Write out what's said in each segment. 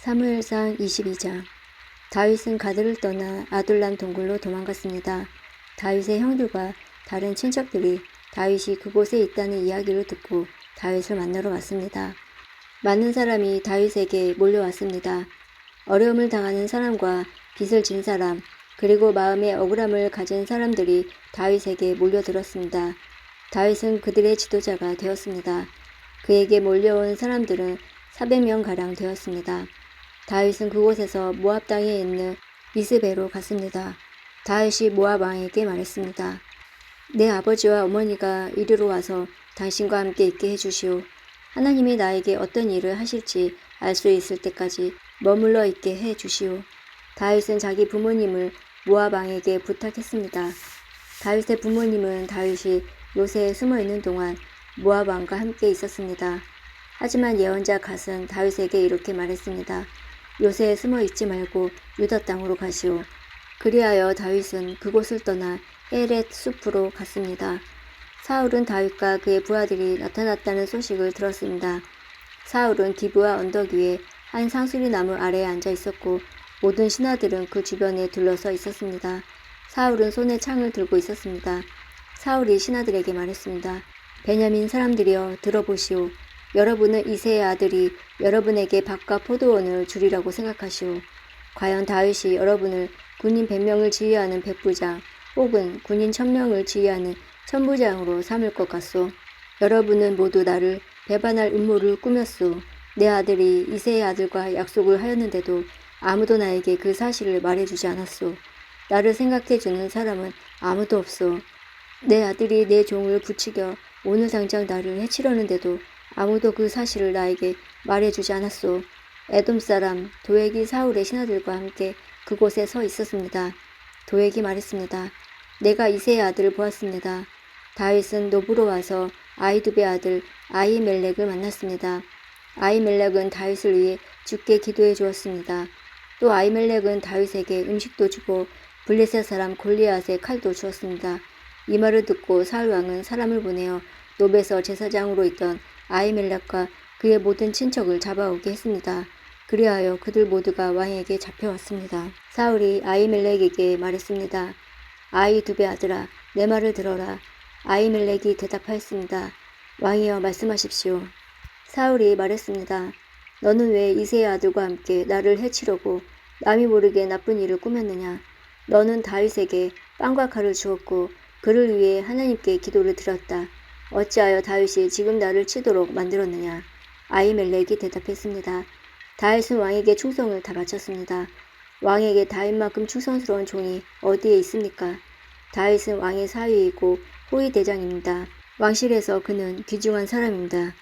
사무엘상 22장. 다윗은 가드를 떠나 아둘람 동굴로 도망갔습니다. 다윗의 형들과 다른 친척들이 다윗이 그곳에 있다는 이야기를 듣고 다윗을 만나러 왔습니다. 많은 사람이 다윗에게 몰려왔습니다. 어려움을 당하는 사람과 빚을 진 사람, 그리고 마음의 억울함을 가진 사람들이 다윗에게 몰려들었습니다. 다윗은 그들의 지도자가 되었습니다. 그에게 몰려온 사람들은 400명가량 되었습니다. 다윗은 그곳에서 모압 땅에 있는 미스베로 갔습니다. 다윗이 모압 왕에게 말했습니다. 내 아버지와 어머니가 이리로 와서 당신과 함께 있게 해주시오. 하나님이 나에게 어떤 일을 하실지 알 수 있을 때까지 머물러 있게 해주시오. 다윗은 자기 부모님을 모압 왕에게 부탁했습니다. 다윗의 부모님은 다윗이 요새에 숨어있는 동안 모압 왕과 함께 있었습니다. 하지만 예언자 갓은 다윗에게 이렇게 말했습니다. 요새에 숨어 있지 말고 유다 땅으로 가시오. 그리하여 다윗은 그곳을 떠나 에렛 숲으로 갔습니다. 사울은 다윗과 그의 부하들이 나타났다는 소식을 들었습니다. 사울은 기브아 언덕 위에 한 상수리 나무 아래에 앉아 있었고 모든 신하들은 그 주변에 둘러서 있었습니다. 사울은 손에 창을 들고 있었습니다. 사울이 신하들에게 말했습니다. 베냐민 사람들이여 들어보시오. 여러분은 이새의 아들이 여러분에게 밭과 포도원을 주리라고 생각하시오. 과연 다윗이 여러분을 군인 100명을 지휘하는 백부장 혹은 군인 1000명을 지휘하는 천부장으로 삼을 것 같소. 여러분은 모두 나를 배반할 음모를 꾸몄소. 내 아들이 이새의 아들과 약속을 하였는데도 아무도 나에게 그 사실을 말해주지 않았소. 나를 생각해주는 사람은 아무도 없소. 내 아들이 내 종을 부추겨 오늘 당장 나를 해치려는데도 아무도 그 사실을 나에게 말해주지 않았소. 에돔 사람 도액이 사울의 신하들과 함께 그곳에 서 있었습니다. 도액이 말했습니다. 내가 이새의 아들을 보았습니다. 다윗은 노브로 와서 아히두베 아들 아히멜렉을 만났습니다. 아히멜렉은 다윗을 위해 주께 기도해 주었습니다. 또 아히멜렉은 다윗에게 음식도 주고 블레셋 사람 골리앗의 칼도 주었습니다. 이 말을 듣고 사울 왕은 사람을 보내어 노베서 제사장으로 있던 아히멜렉과 그의 모든 친척을 잡아오게 했습니다. 그리하여 그들 모두가 왕에게 잡혀왔습니다. 사울이 아히멜렉에게 말했습니다. 아히두베 아들아, 내 말을 들어라. 아히멜렉이 대답하였습니다. 왕이여 말씀하십시오. 사울이 말했습니다. 너는 왜 이새의 아들과 함께 나를 해치려고 남이 모르게 나쁜 일을 꾸몄느냐. 너는 다윗에게 빵과 칼을 주었고 그를 위해 하나님께 기도를 드렸다. 어찌하여 다윗이 지금 나를 치도록 만들었느냐. 아히멜렉이 대답했습니다. 다윗은 왕에게 충성을 다 바쳤습니다. 왕에게 다윗만큼 충성스러운 종이 어디에 있습니까? 다윗은 왕의 사위이고 호위 대장입니다. 왕실에서 그는 귀중한 사람입니다.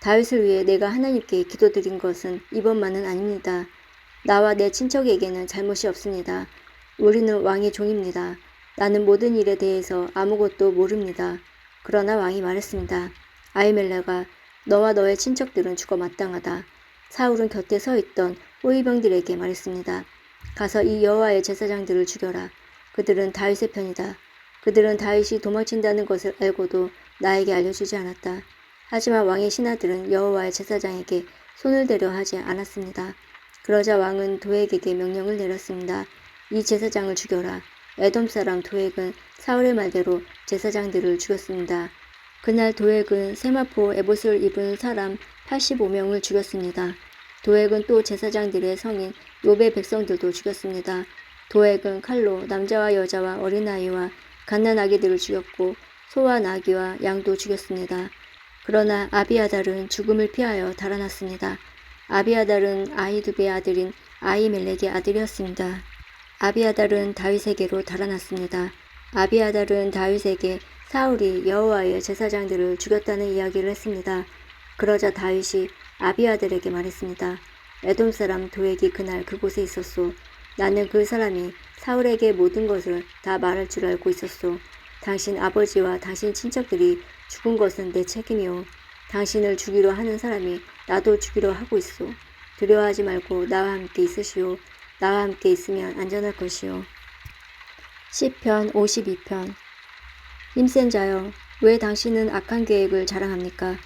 다윗을 위해 내가 하나님께 기도드린 것은 이번만은 아닙니다. 나와 내 친척에게는 잘못이 없습니다. 우리는 왕의 종입니다. 나는 모든 일에 대해서 아무것도 모릅니다. 그러나 왕이 말했습니다. 아히멜렉아, 너와 너의 친척들은 죽어 마땅하다. 사울은 곁에 서 있던 호위병들에게 말했습니다. 가서 이 여호와의 제사장들을 죽여라. 그들은 다윗의 편이다. 그들은 다윗이 도망친다는 것을 알고도 나에게 알려주지 않았다. 하지만 왕의 신하들은 여호와의 제사장에게 손을 대려 하지 않았습니다. 그러자 왕은 도액에게 명령을 내렸습니다. 이 제사장을 죽여라. 에돔 사람 도액은 사울의 말대로 제사장들을 죽였습니다. 그날 도액은 세마포 에봇을 입은 사람 85명을 죽였습니다. 도액은 또 제사장들의 성인 노베 백성들도 죽였습니다. 도액은 칼로 남자와 여자와 어린아이와 갓난아기들을 죽였고 소와 나귀와 양도 죽였습니다. 그러나 아비아달은 죽음을 피하여 달아났습니다. 아비아달은 아히두베의 아들인 아히멜렉의 아들이었습니다. 아비아달은 다윗에게로 달아났습니다. 아비아달은 다윗에게 사울이 여호와의 제사장들을 죽였다는 이야기를 했습니다. 그러자 다윗이 아비아달에게 말했습니다. 에돔 사람 도액이 그날 그곳에 있었소. 나는 그 사람이 사울에게 모든 것을 다 말할 줄 알고 있었소. 당신 아버지와 당신 친척들이 죽은 것은 내 책임이오. 당신을 죽이려 하는 사람이 나도 죽이려 하고 있소. 두려워하지 말고 나와 함께 있으시오. 나와 함께 있으면 안전할 것이오. 시편 52편. 힘센 자여, 왜 당신은 악한 계획을 자랑합니까?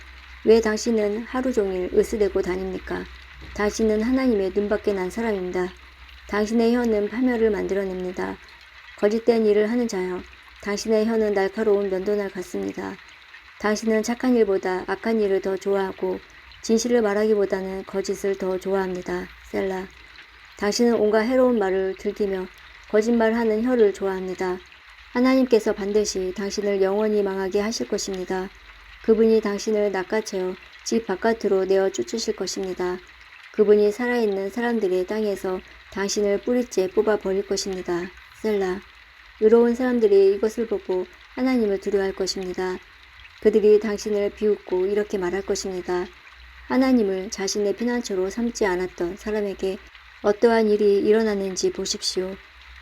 왜 당신은 하루 종일 으스대고 다닙니까? 당신은 하나님의 눈밖에 난 사람입니다. 당신의 혀는 파멸을 만들어냅니다. 거짓된 일을 하는 자여, 당신의 혀는 날카로운 면도날 같습니다. 당신은 착한 일보다 악한 일을 더 좋아하고 진실을 말하기보다는 거짓을 더 좋아합니다. 셀라. 당신은 온갖 해로운 말을 즐기며 거짓말하는 혀를 좋아합니다. 하나님께서 반드시 당신을 영원히 망하게 하실 것입니다. 그분이 당신을 낚아채어 집 바깥으로 내어 쫓으실 것입니다. 그분이 살아있는 사람들의 땅에서 당신을 뿌리째 뽑아 버릴 것입니다. 셀라. 의로운 사람들이 이것을 보고 하나님을 두려워할 것입니다. 그들이 당신을 비웃고 이렇게 말할 것입니다. 하나님을 자신의 피난처로 삼지 않았던 사람에게 어떠한 일이 일어났는지 보십시오.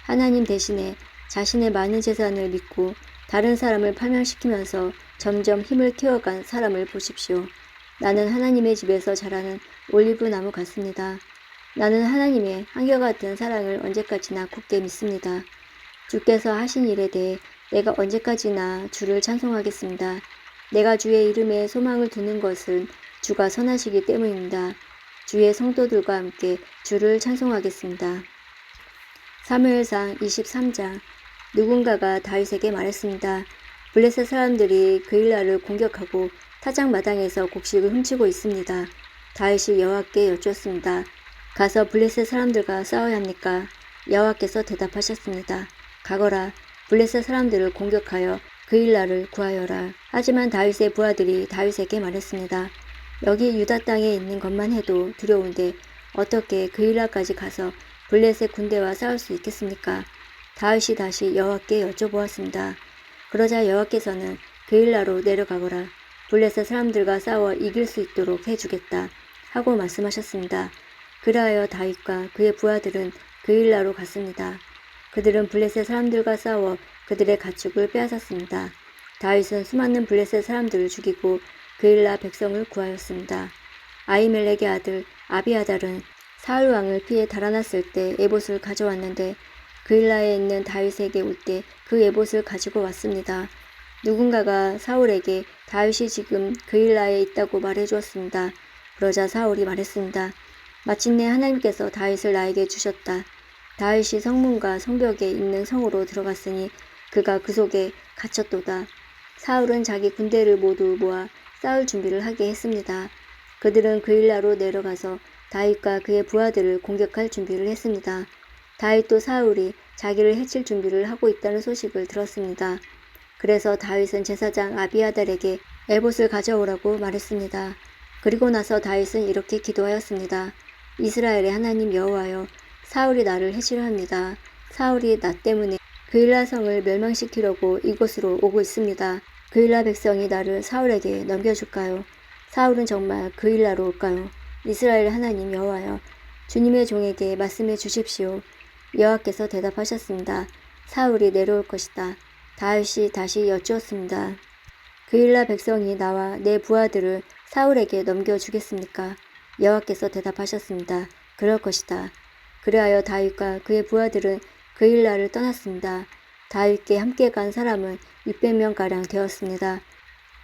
하나님 대신에 자신의 많은 재산을 믿고 다른 사람을 파멸시키면서 점점 힘을 키워간 사람을 보십시오. 나는 하나님의 집에서 자라는 올리브 나무 같습니다. 나는 하나님의 한결같은 사랑을 언제까지나 굳게 믿습니다. 주께서 하신 일에 대해 내가 언제까지나 주를 찬송하겠습니다. 내가 주의 이름에 소망을 두는 것은 주가 선하시기 때문입니다. 주의 성도들과 함께 주를 찬송하겠습니다. 사무엘상 23장. 누군가가 다윗에게 말했습니다. 블레셋 사람들이 그일라를 공격하고 타작마당에서 곡식을 훔치고 있습니다. 다윗이 여호와께 여쭈었습니다. 가서 블레셋 사람들과 싸워야 합니까? 여호와께서 대답하셨습니다. 가거라. 블레셋 사람들을 공격하여 그일라를 구하여라. 하지만 다윗의 부하들이 다윗에게 말했습니다. 여기 유다 땅에 있는 것만 해도 두려운데 어떻게 그일라까지 가서 블레셋 군대와 싸울 수 있겠습니까? 다윗이 다시 여호와께 여쭤보았습니다. 그러자 여호와께서는 그일라로 내려가거라. 블레셋 사람들과 싸워 이길 수 있도록 해주겠다 하고 말씀하셨습니다. 그리하여 다윗과 그의 부하들은 그일라로 갔습니다. 그들은 블레셋 사람들과 싸워 그들의 가축을 빼앗았습니다. 다윗은 수많은 블레셋 사람들을 죽이고 그일라 백성을 구하였습니다. 아히멜렉의 아들 아비아달은 사울 왕을 피해 달아났을 때 에봇을 가져왔는데 그일라에 있는 다윗에게 올 때 그 에봇을 가지고 왔습니다. 누군가가 사울에게 다윗이 지금 그일라에 있다고 말해주었습니다. 그러자 사울이 말했습니다. 마침내 하나님께서 다윗을 나에게 주셨다. 다윗이 성문과 성벽에 있는 성으로 들어갔으니 그가 그 속에 갇혔도다. 사울은 자기 군대를 모두 모아 싸울 준비를 하게 했습니다. 그들은 그일라로 내려가서 다윗과 그의 부하들을 공격할 준비를 했습니다. 다윗도 사울이 자기를 해칠 준비를 하고 있다는 소식을 들었습니다. 그래서 다윗은 제사장 아비아달에게 에봇을 가져오라고 말했습니다. 그리고 나서 다윗은 이렇게 기도하였습니다. 이스라엘의 하나님 여호와여, 사울이 나를 해치려 합니다. 사울이 나 때문에 그일라 성을 멸망시키려고 이곳으로 오고 있습니다. 그일라 백성이 나를 사울에게 넘겨줄까요? 사울은 정말 그일라로 올까요? 이스라엘 하나님 여호와여, 주님의 종에게 말씀해 주십시오. 여호와께서 대답하셨습니다. 사울이 내려올 것이다. 다윗이 다시 여쭈었습니다. 그일라 백성이 나와 내 부하들을 사울에게 넘겨주겠습니까? 여호와께서 대답하셨습니다. 그럴 것이다. 그리하여 다윗과 그의 부하들은 그일라를 떠났습니다. 다윗께 함께 간 사람은 600명가량 되었습니다.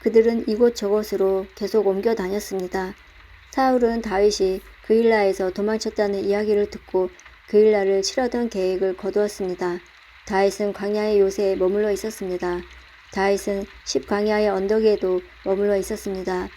그들은 이곳저곳으로 계속 옮겨 다녔습니다. 사울은 다윗이 그일라에서 도망쳤다는 이야기를 듣고 그일라를 치려던 계획을 거두었습니다. 다윗은 광야의 요새에 머물러 있었습니다. 다윗은 십광야의 언덕에도 머물러 있었습니다.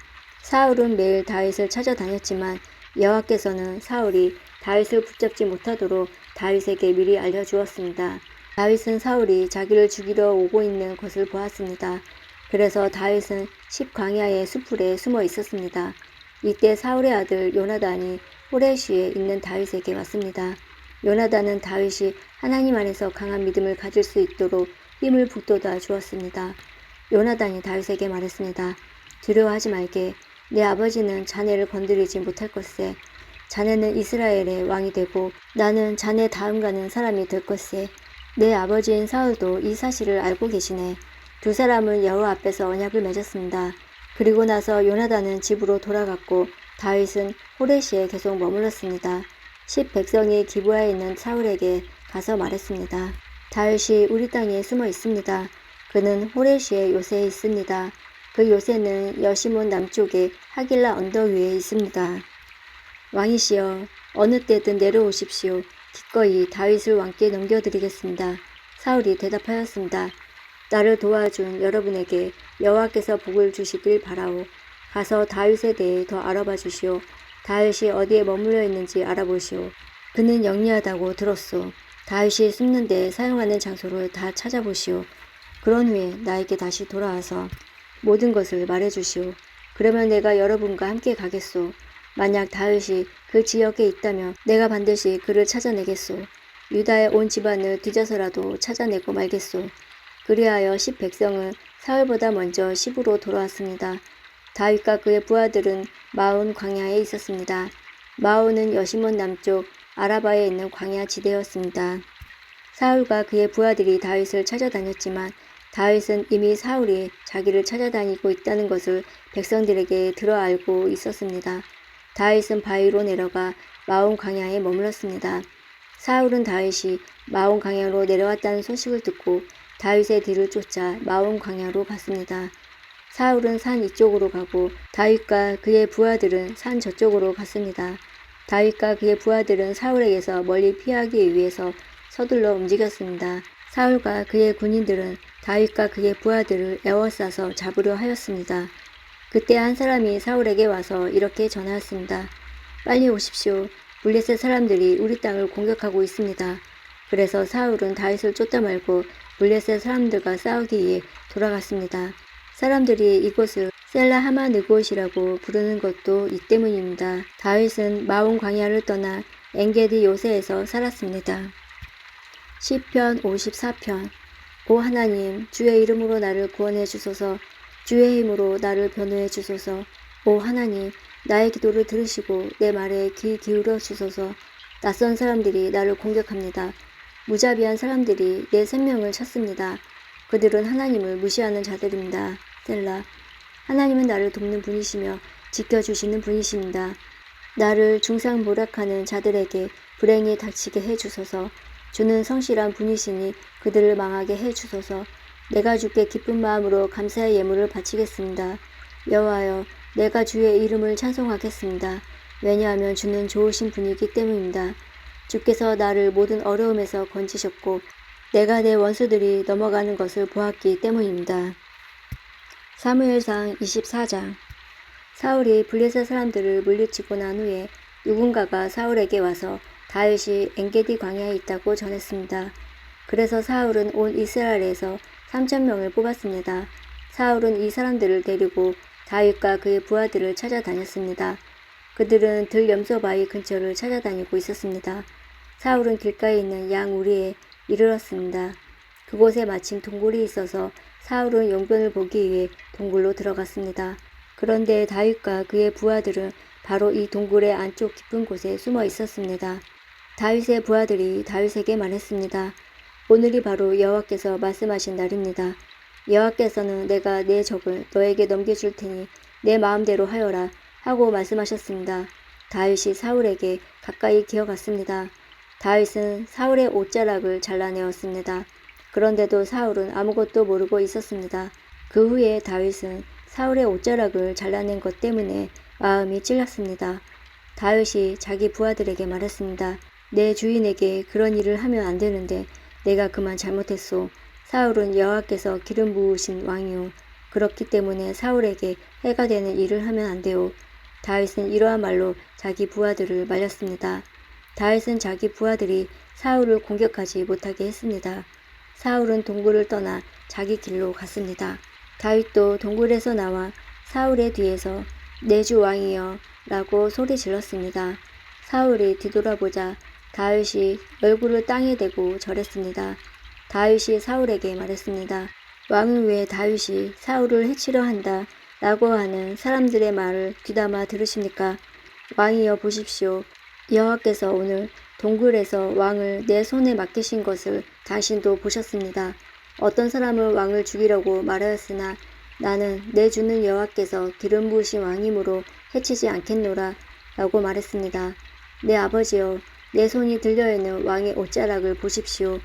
사울은 매일 다윗을 찾아다녔지만 여호와께서는 사울이 다윗을 붙잡지 못하도록 다윗에게 미리 알려주었습니다. 다윗은 사울이 자기를 죽이러 오고 있는 것을 보았습니다. 그래서 다윗은 십광야의 수풀에 숨어 있었습니다. 이때 사울의 아들 요나단이 호레시에 있는 다윗에게 왔습니다. 요나단은 다윗이 하나님 안에서 강한 믿음을 가질 수 있도록 힘을 북돋아 주었습니다. 요나단이 다윗에게 말했습니다. 두려워하지 말게. 내 아버지는 자네를 건드리지 못할 것세. 자네는 이스라엘의 왕이 되고 나는 자네 다음 가는 사람이 될 것세. 내 아버지인 사울도 이 사실을 알고 계시네. 두 사람은 여호와 앞에서 언약을 맺었습니다. 그리고 나서 요나단은 집으로 돌아갔고 다윗은 호레시에 계속 머물렀습니다. 10백성이 기브아에 있는 사울에게 가서 말했습니다. 다윗이 우리 땅에 숨어 있습니다. 그는 호레시의 요새에 있습니다. 그 요새는 여시몬 남쪽의 하길라 언덕 위에 있습니다. 왕이시여 어느 때든 내려오십시오. 기꺼이 다윗을 왕께 넘겨드리겠습니다. 사울이 대답하였습니다. 나를 도와준 여러분에게 여호와께서 복을 주시길 바라오. 가서 다윗에 대해 더 알아봐 주시오. 다윗이 어디에 머물러 있는지 알아보시오. 그는 영리하다고 들었소. 다윗이 숨는 데 사용하는 장소를 다 찾아보시오. 그런 후에 나에게 다시 돌아와서 모든 것을 말해주시오. 그러면 내가 여러분과 함께 가겠소. 만약 다윗이 그 지역에 있다면 내가 반드시 그를 찾아내겠소. 유다의 온 집안을 뒤져서라도 찾아내고 말겠소. 그리하여 10 백성은 사울보다 먼저 시브로 돌아왔습니다. 다윗과 그의 부하들은 마온 광야에 있었습니다. 마온은 여시몬 남쪽 아라바에 있는 광야 지대였습니다. 사울과 그의 부하들이 다윗을 찾아다녔지만 다윗은 이미 사울이 자기를 찾아다니고 있다는 것을 백성들에게 들어 알고 있었습니다. 다윗은 바위로 내려가 마온 광야에 머물렀습니다. 사울은 다윗이 마온 광야로 내려왔다는 소식을 듣고 다윗의 뒤를 쫓아 마온 광야로 갔습니다. 사울은 산 이쪽으로 가고 다윗과 그의 부하들은 산 저쪽으로 갔습니다. 다윗과 그의 부하들은 사울에게서 멀리 피하기 위해서 서둘러 움직였습니다. 사울과 그의 군인들은 다윗과 그의 부하들을 에워싸서 잡으려 하였습니다. 그때 한 사람이 사울에게 와서 이렇게 전하였습니다. 빨리 오십시오. 블레셋 사람들이 우리 땅을 공격하고 있습니다. 그래서 사울은 다윗을 쫓다 말고 블레셋 사람들과 싸우기 위해 돌아갔습니다. 사람들이 이곳을 셀라 하마느곳이라고 부르는 것도 이 때문입니다. 다윗은 마온 광야를 떠나 엔게디 요새에서 살았습니다. 시편 54편. 오 하나님, 주의 이름으로 나를 구원해 주소서. 주의 힘으로 나를 변호해 주소서. 오 하나님, 나의 기도를 들으시고 내 말에 귀 기울여 주소서. 낯선 사람들이 나를 공격합니다. 무자비한 사람들이 내 생명을 찾습니다. 그들은 하나님을 무시하는 자들입니다. 셀라. 하나님은 나를 돕는 분이시며 지켜주시는 분이십니다. 나를 중상모략하는 자들에게 불행이 닥치게 해주소서. 주는 성실한 분이시니 그들을 망하게 해주소서. 내가 주께 기쁜 마음으로 감사의 예물을 바치겠습니다. 여호와여, 내가 주의 이름을 찬송하겠습니다. 왜냐하면 주는 좋으신 분이기 때문입니다. 주께서 나를 모든 어려움에서 건지셨고 내가 내 원수들이 넘어가는 것을 보았기 때문입니다. 사무엘상 24장. 사울이 블레셋 사람들을 물리치고 난 후에 누군가가 사울에게 와서 다윗이 엔게디 광야에 있다고 전했습니다. 그래서 사울은 온 이스라엘에서 3,000명을 뽑았습니다. 사울은 이 사람들을 데리고 다윗과 그의 부하들을 찾아다녔습니다. 그들은 들염소바위 근처를 찾아다니고 있었습니다. 사울은 길가에 있는 양 우리에 이르렀습니다. 그곳에 마침 동굴이 있어서 사울은 용변을 보기 위해 동굴로 들어갔습니다. 그런데 다윗과 그의 부하들은 바로 이 동굴의 안쪽 깊은 곳에 숨어 있었습니다. 다윗의 부하들이 다윗에게 말했습니다. 오늘이 바로 여호와께서 말씀하신 날입니다. 여호와께서는 내가 내 적을 너에게 넘겨줄 테니 내 마음대로 하여라 하고 말씀하셨습니다. 다윗이 사울에게 가까이 기어갔습니다. 다윗은 사울의 옷자락을 잘라내었습니다. 그런데도 사울은 아무것도 모르고 있었습니다. 그 후에 다윗은 사울의 옷자락을 잘라낸 것 때문에 마음이 찔렸습니다. 다윗이 자기 부하들에게 말했습니다. 내 주인에게 그런 일을 하면 안 되는데 내가 그만 잘못했소. 사울은 여호와께서 기름 부으신 왕이오. 그렇기 때문에 사울에게 해가 되는 일을 하면 안 돼요. 다윗은 이러한 말로 자기 부하들을 말렸습니다. 다윗은 자기 부하들이 사울을 공격하지 못하게 했습니다. 사울은 동굴을 떠나 자기 길로 갔습니다. 다윗도 동굴에서 나와 사울의 뒤에서 내 주 왕이여 라고 소리 질렀습니다. 사울이 뒤돌아보자 다윗이 얼굴을 땅에 대고 절했습니다. 다윗이 사울에게 말했습니다. 왕은 왜 다윗이 사울을 해치려 한다 라고 하는 사람들의 말을 귀담아 들으십니까? 왕이여 보십시오. 여호와께서 오늘 동굴에서 왕을 내 손에 맡기신 것을 당신도 보셨습니다. 어떤 사람을 왕을 죽이려고 말하였으나 나는 내 주는 여호와께서 기름 부으신 왕이므로 해치지 않겠노라 라고 말했습니다. 내 아버지여, 내 손이 들려있는 왕의 옷자락을 보십시오.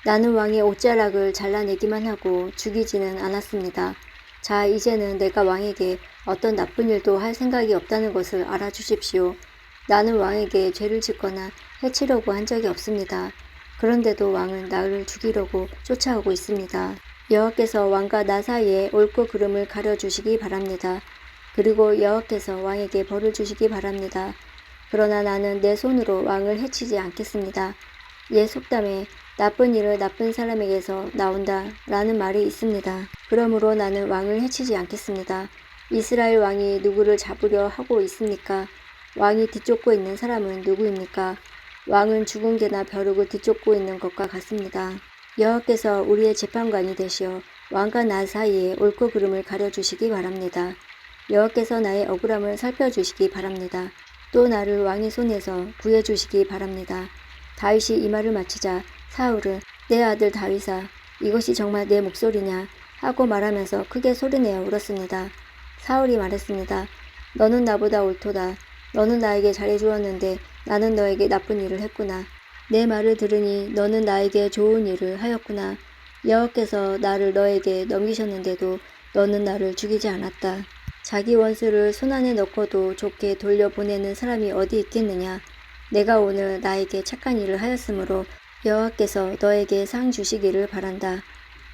나는 왕의 옷자락을 잘라내기만 하고 죽이지는 않았습니다. 자, 이제는 내가 왕에게 어떤 나쁜 일도 할 생각이 없다는 것을 알아주십시오. 나는 왕에게 죄를 짓거나 해치려고 한 적이 없습니다. 그런데도 왕은 나를 죽이려고 쫓아오고 있습니다. 여호와께서 왕과 나 사이에 옳고 그름을 가려주시기 바랍니다. 그리고 여호와께서 왕에게 벌을 주시기 바랍니다. 그러나 나는 내 손으로 왕을 해치지 않겠습니다. 옛 속담에 나쁜 일은 나쁜 사람에게서 나온다 라는 말이 있습니다. 그러므로 나는 왕을 해치지 않겠습니다. 이스라엘 왕이 누구를 잡으려 하고 있습니까? 왕이 뒤쫓고 있는 사람은 누구입니까? 왕은 죽은 개나 벼룩을 뒤쫓고 있는 것과 같습니다. 여호와께서 우리의 재판관이 되시어 왕과 나 사이에 옳고 그름을 가려주시기 바랍니다. 여호와께서 나의 억울함을 살펴주시기 바랍니다. 또 나를 왕의 손에서 구해주시기 바랍니다. 다윗이 이 말을 마치자 사울은 내 아들 다윗아 이것이 정말 내 목소리냐 하고 말하면서 크게 소리내어 울었습니다. 사울이 말했습니다. 너는 나보다 옳도다. 너는 나에게 잘해주었는데 나는 너에게 나쁜 일을 했구나. 내 말을 들으니 너는 나에게 좋은 일을 하였구나. 여호와께서 나를 너에게 넘기셨는데도 너는 나를 죽이지 않았다. 자기 원수를 손안에 넣고도 좋게 돌려보내는 사람이 어디 있겠느냐. 내가 오늘 나에게 착한 일을 하였으므로 여호와께서 너에게 상 주시기를 바란다.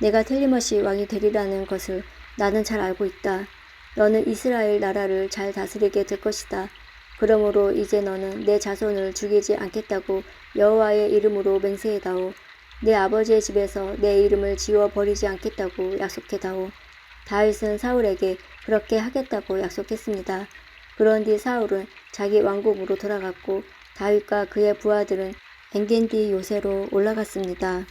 내가 틀림없이 왕이 되리라는 것을 나는 잘 알고 있다. 너는 이스라엘 나라를 잘 다스리게 될 것이다. 그러므로 이제 너는 내 자손을 죽이지 않겠다고 여호와의 이름으로 맹세해다오. 내 아버지의 집에서 내 이름을 지워버리지 않겠다고 약속해다오. 다윗은 사울에게 그렇게 하겠다고 약속했습니다. 그런 뒤 사울은 자기 왕국으로 돌아갔고 다윗과 그의 부하들은 엔게디 요새로 올라갔습니다.